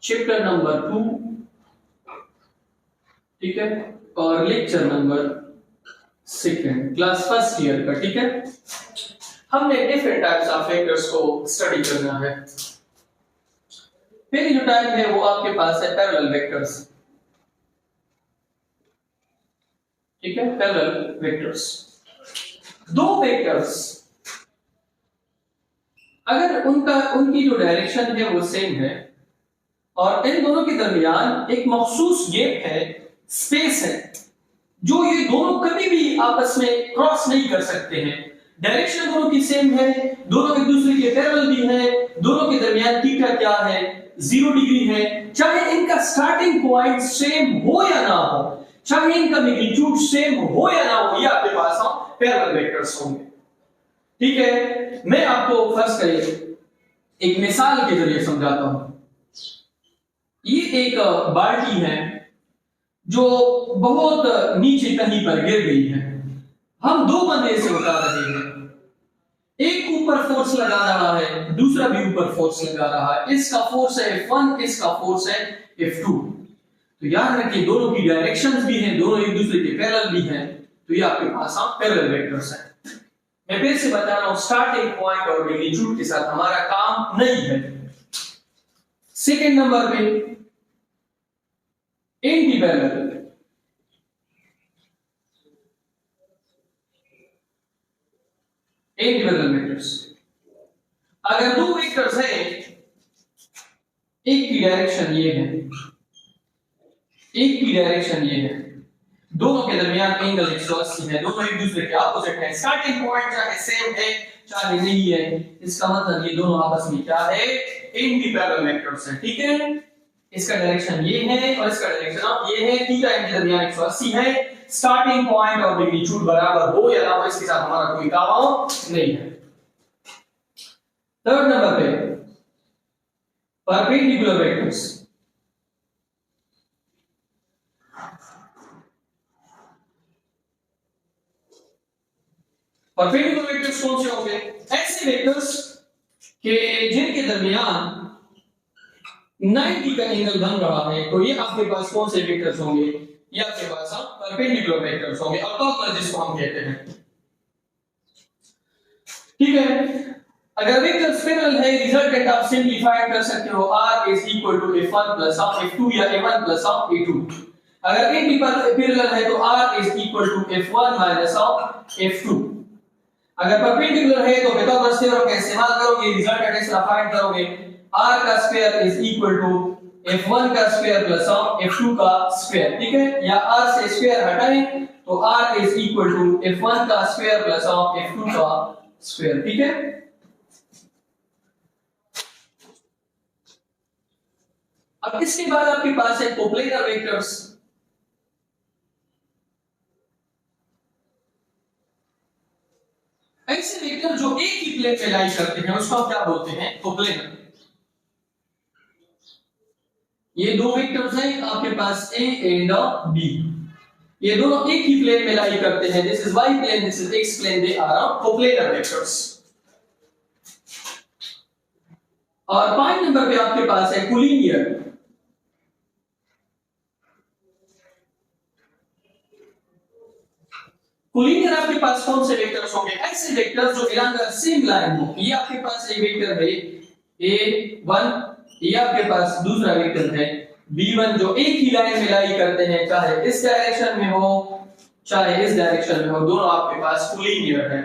Chapter number 2, ठीक है, और lecture number 2, class first year का, ठीक है। हमने डिफरेंट टाइप्स ऑफ वेक्टर्स को स्टडी करना है। पहली जो टाइप है वो आपके पास है पैरेलल वेक्टर्स, ठीक है, पैरेलल वेक्टर्स। दो वेक्टर्स अगर उनकी जो डायरेक्शन है वो सेम है और इन दोनों के दरमियान एक मखसूस गैप है, स्पेस है, जो ये दोनों कभी भी आपस में क्रॉस नहीं कर सकते हैं। डायरेक्शन दोनों की सेम है, दोनों एक दूसरे के पैरेलल भी है, दोनों के दरमियान थीटा क्या है, 0 डिग्री है। चाहे इनका स्टार्टिंग पॉइंट सेम हो या ना हो, चाहे इनका मैग्नीट्यूड सेम हो या ना हो, ये आपके पास पैरेलल वेक्टर्स होंगे, ठीक है। मैं आपको फर्स्ट करिए एक मिसाल के जरिए समझाता हूं। ये एक बाल्टी है जो बहुत नीचे कहीं पर गिर गई है। हम दो बंदे इसे उठा रहे हैं, एक ऊपर फोर्स लगा रहा है, दूसरा भी ऊपर फोर्स लगा रहा है। इसका फोर्स है F1, इसका फोर्स है F2। तो याद रखिए दोनों की डायरेक्शंस भी हैं, दोनों एक दूसरे के पैरेलल भी हैं, तो ये आपके पास पैरेलल वेक्टर्स हैं। मैं फिर से बता रहा हूं, स्टार्टिंग पॉइंट और मैग्नीट्यूड के साथ हमारा काम नहीं है। सेकंड नंबर पे anti parallel, anti parallel vectors. अगर दो वेक्टर्स हैं, एक की डायरेक्शन ये है, एक की डायरेक्शन ये है, दोनों के दरमियान एंगल 180 है, दोनों एक दूसरे के ऑपोजिट है। स्टार्टिंग पॉइंट चाहे सेम है चाहे नहीं है, इसका मतलब ये दोनों आपस में क्या है, एंटी पैरेलल वेक्टर्स है, ठीक है। इसका डायरेक्शन ये है और इसका डायरेक्शन ये है, थीटा इनके दरमियान 180 है। स्टार्टिंग पॉइंट और मैग्नीट्यूड बराबर हो या ना हो, इसके साथ हमारा कोई काम नहीं है। थर्ड नंबर पे परपेंडिकुलर वेक्टर्स। परपेंडिकुलर वेक्टर्स कौन से होंगे? ऐसे वेक्टर्स के जिनके दरमियान 90 का एंगल बन रहा है, तो ये आपके पास कौन से वेक्टर्स होंगे? ये आपके पास परपेंडिकुलर वेक्टर्स होंगे, ऑर्थोगोनल जिसको हम कहते हैं, ठीक है। अगर वेक्टर्स पैरेलल है, रिजल्टेंट आप सिंपलीफाई कर सकते हो, r is equal to f1 plus f2 या a1 plus a2। अगर एंटी पैरेलल है तो r is equal to f1 minus f2। अगर परपेंडिकुलर है तो पिथागोरस थ्योरम का इस्तेमाल करोगे, रिजल्टेंट ऐसा फाइंड करोगे, r का square is equal to f1 का स्क्वायर प्लस f2 का स्क्वायर, ठीक है। या r से स्क्वायर हटाएं तो r is equal to f1 का स्क्वायर प्लस f2 का स्क्वायर, ठीक है। अब इसके बाद आपके पास है कोप्लेनर वेक्टर्स। ऐसे वेक्टर जो एक ही प्लेन पे लाई करते हैं उसको क्या बोलते हैं? कोप्लेनर। ये दो वेक्टर्स हैं आपके पास A एंड B, ये दोनों एक ही प्लेन में लाई करते हैं। This is y plane, this is x plane, they are coplanar vectors. और पॉइंट नंबर पे आपके पास है कोलिनियर। कोलिनियर आपके पास कौन से वेक्टर्स होंगे? ऐसे वेक्टर्स जो अलोंग द सेम लाइन हो। ये आपके पास एक वेक्टर है A1, ये आपके पास दूसरा वेक्टर है B1 जो एक ही लाइन में लाई करते हैं, चाहे इस डायरेक्शन में हो चाहे इस डायरेक्शन में हो, दोनों आपके पास कोलिनियर है।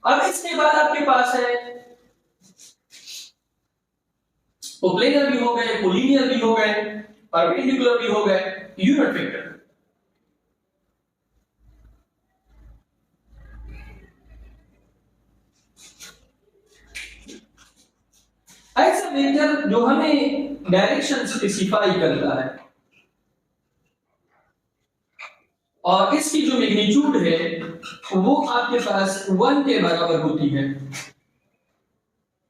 अब इसके बाद आपके पास है कोप्लेनर भी हो गए, कोलिनियर भी हो गए, परपेंडिकुलर भी हो गए, यूनिट वेक्टर। ऐसा वेक्टर जो हमें डायरेक्शन स्पेसिफाई करता है और इसकी जो मैग्नीट्यूड है वो आपके पास 1 के बराबर होती है।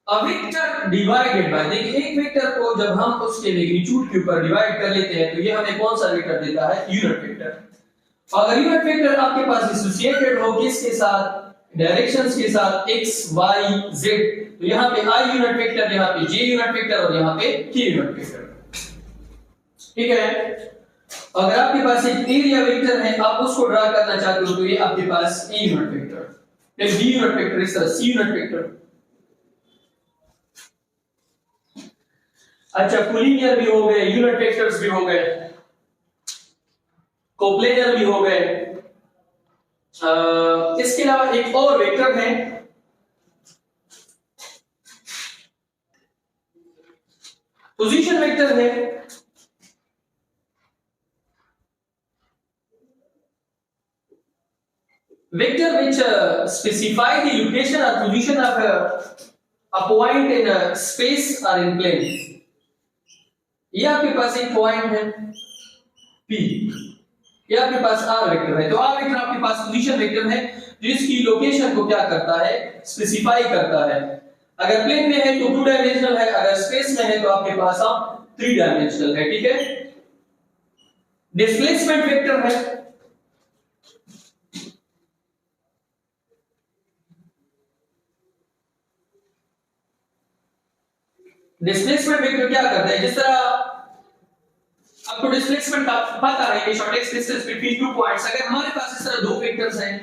A वेक्टर डिवाइडेड बाय, देखिए एक वेक्टर को जब हम उसके मैग्नीट्यूड के ऊपर डिवाइड कर लेते हैं तो ये हमें कौन सा वेक्टर देता है? Unit vector. अगर यूनिट वेक्टर आपके पास एसोसिएटेड हो किसके साथ? डायरेक्शंस के साथ x y z, तो यहाँ पे i यूनिट वेक्टर, यहाँ पे j यूनिट वेक्टर और यहाँ पे k यूनिट वेक्टर। ठीक है, अगर आपके पास एक एरिया वेक्टर है, आप उसको ड्रा करना चाहते हो, तो ये आपके पास a यूनिट वेक्टर, फिर b यूनिट वेक्टर, इस तरह c यूनिट वेक्टर। अच्छा, कोलिनियर भी हो गए, यूनिट वेक्टर्स भी हो गए, कोप्लेनर भी हो गए। इसके अलावा एक और वेक्टर है, पोजीशन वेक्टर है। Vector which specify the location or position of a point in a space or in plane. ये आपके पास एक पॉइंट है P, ये आपके पास R वेक्टर है। तो R वेक्टर आपके पास पोजीशन वेक्टर है, जो इसकी लोकेशन को क्या करता है, स्पेसिफाई करता है। अगर प्लेन में है तो 2 डायमेंशनल है, अगर स्पेस में है तो आपके पास 3 डायमेंशनल है। ठीक है, डिस्प्लेसमेंट वेक्टर है, डिस्प्लेसमेंट वेक्टर क्या करता है, जिस तरह आपको डिस्प्लेसमेंट का पता है कि शॉर्टेस्ट डिस्टेंस बिटवीन 2 पॉइंट्स, अगर हमारे पास इस तरह दो वेक्टर्स हैं,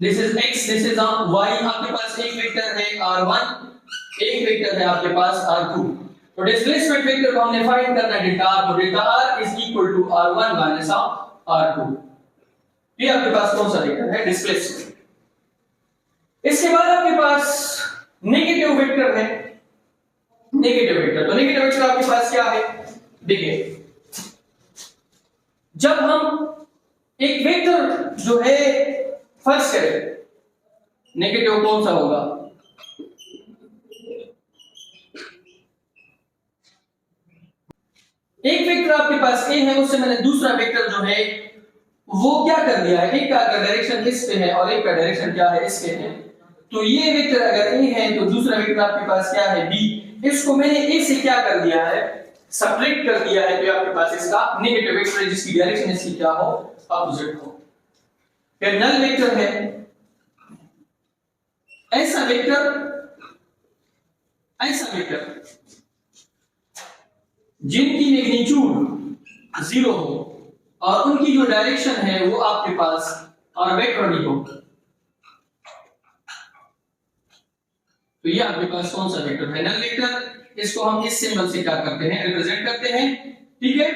this is x, this is y, आपके पास एक वेक्टर है r1, एक वेक्टर है आपके पास r2, तो डिस्प्लेसमेंट वेक्टर को हमने फाइंड करना है डेल्टा r, तो delta r is equal to r1 minus r2। ये आपके पास कौन सा वेक्टर है, डिस्प्लेसमेंट। इसके बाद आपके पास नेगेटिव वेक्टर है, नेगेटिव वेक्टर। तो नेगेटिव वेक्टर आपके पास क्या है, देखिए, जब हम एक वेक्टर जो है फर्स्ट करें, नेगेटिव कौन सा होगा, एक वेक्टर आपके पास a है, उससे मैंने दूसरा वेक्टर जो है वो क्या कर दिया है, एक का डायरेक्शन इस पे है और एक का डायरेक्शन क्या है, इस पे है। तो ये वेक्टर अगर a है तो दूसरा वेक्टर आपके पास क्या है, b, इसको मैंने a से क्या कर दिया है, सब्ट्रैक्ट कर दिया है, तो आपके पास इसका नेगेटिव वेक्टर है, जिसकी डायरेक्शन इसकी क्या हो, अपोजिट हो। फिर नल वेक्टर है, ऐसा वेक्टर जिनकी मैग्नीट्यूड 0 हो और उनकी जो डायरेक्शन है वो आपके पास आर्बिट्ररी हो। तो ये आपके पास कौन सा वेक्टर है, नल वेक्टर। इसको हम इस सिंबल से क्या करते हैं, रिप्रेजेंट करते हैं। ठीक है,